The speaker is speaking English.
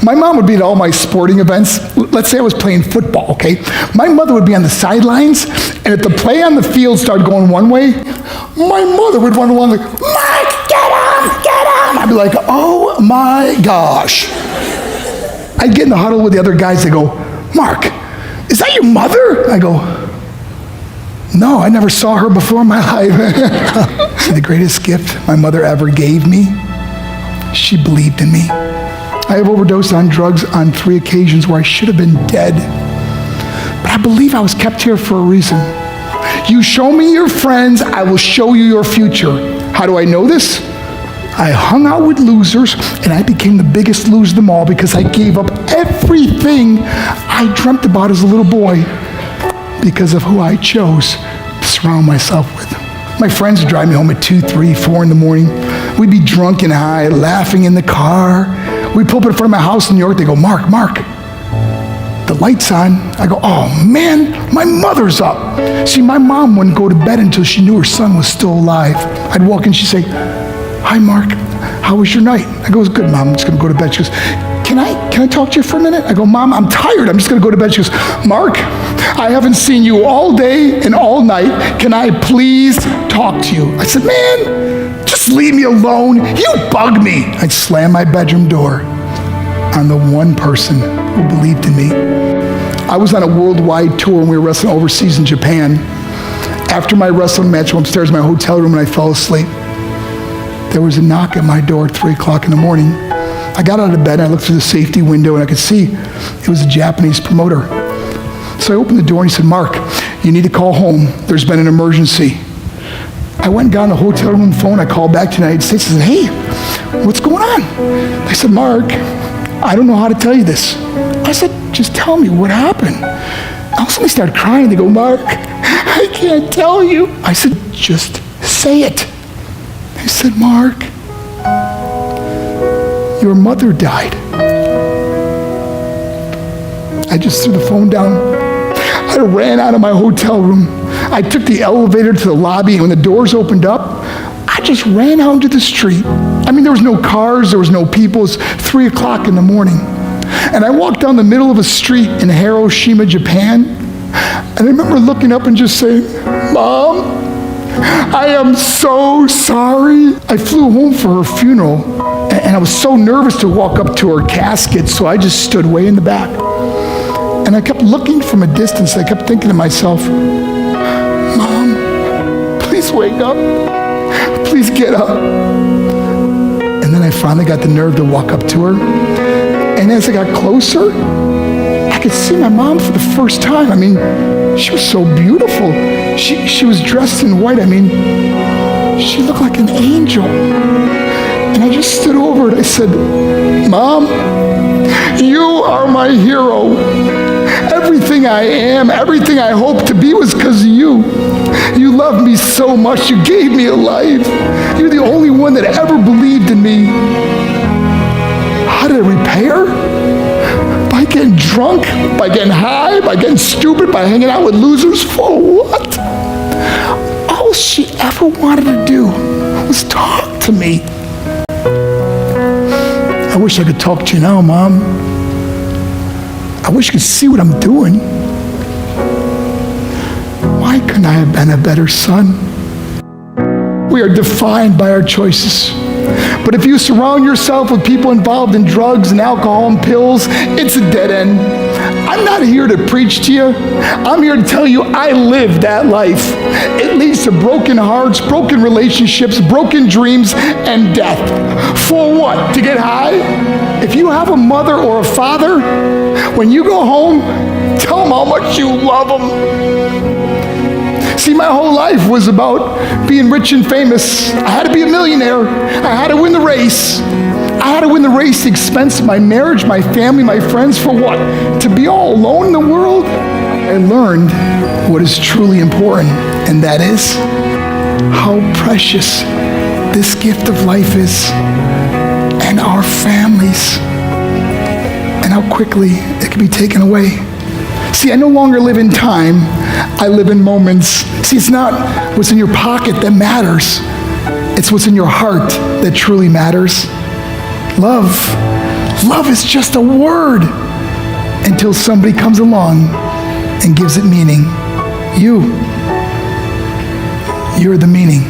My mom would be at all my sporting events. Let's say I was playing football, okay? My mother would be on the sidelines, and if the play on the field started going one way, my mother would run along like, Mark, get him, get him! I'd be like, oh my gosh. I'd get in the huddle with the other guys, they go, Mark, is that your mother? I go, no, I never saw her before in my life. The greatest gift my mother ever gave me, she believed in me. I have overdosed on drugs on 3 occasions where I should have been dead. But I believe I was kept here for a reason. You show me your friends, I will show you your future. How do I know this? I hung out with losers, and I became the biggest loser of them all because I gave up everything I dreamt about as a little boy because of who I chose to surround myself with. My friends would drive me home at 2, 3, 4 in the morning. We'd be drunk and high, laughing in the car. We'd pull up in front of my house in New York. They go, Mark, the light's on. I go, oh man, my mother's up. See, my mom wouldn't go to bed until she knew her son was still alive. I'd walk in, she'd say, hi, Mark, how was your night? I go, it was good, Mom, I'm just gonna go to bed. She goes, can I talk to you for a minute? I go, Mom, I'm tired, I'm just gonna go to bed. She goes, Mark, I haven't seen you all day and all night. Can I please talk to you? I said, man, just leave me alone. You bug me. I'd slam my bedroom door on the one person who believed in me. I was on a worldwide tour and we were wrestling overseas in Japan. After my wrestling match, I went upstairs in my hotel room and I fell asleep. There was a knock at my door at 3 o'clock in the morning. I got out of bed and I looked through the safety window and I could see it was a Japanese promoter. So I opened the door and he said, Mark, you need to call home. There's been an emergency. I went and got on the hotel room phone. I called back to the United States and said, hey, what's going on? I said, Mark, I don't know how to tell you this. I said, just tell me what happened. All of a sudden they started crying. They go, Mark, I can't tell you. I said, just say it. They said, Mark, your mother died. I just threw the phone down. I ran out of my hotel room. I took the elevator to the lobby, and when the doors opened up, I just ran out into the street. I mean, there was no cars, there was no people. It was 3 o'clock in the morning. And I walked down the middle of a street in Hiroshima, Japan, and I remember looking up and just saying, Mom, I am so sorry. I flew home for her funeral, and I was so nervous to walk up to her casket, so I just stood way in the back. And I kept looking from a distance. I kept thinking to myself, Mom, please wake up. Please get up. And then I finally got the nerve to walk up to her. And as I got closer, I could see my mom for the first time. I mean, she was so beautiful. She was dressed in white. I mean, she looked like an angel. And I just stood over and I said, Mom, you are my hero. Everything I am, everything I hope to be was because of you. You loved me so much. You gave me a life. You're the only one that ever believed in me. How did I repay her? By getting drunk, by getting high, by getting stupid, by hanging out with losers? For what? All she ever wanted to do was talk to me. I wish I could talk to you now, Mom. I wish you could see what I'm doing. Why couldn't I have been a better son? We are defined by our choices. But if you surround yourself with people involved in drugs and alcohol and pills, it's a dead end. I'm not here to preach to you. I'm here to tell you I lived that life. It leads to broken hearts, broken relationships, broken dreams, and death. For what? To get high? If you have a mother or a father, when you go home, tell them how much you love them. See, my whole life was about being rich and famous. I had to be a millionaire. I had to win the race. I had to win the race at the expense of my marriage, my family, my friends. For what? To be all alone in the world? I learned what is truly important, and that is how precious this gift of life is, and our families, and how quickly it can be taken away. See, I no longer live in time. I live in moments. See, it's not what's in your pocket that matters. It's what's in your heart that truly matters. Love Love is just a word until somebody comes along and gives it meaning. You're the meaning.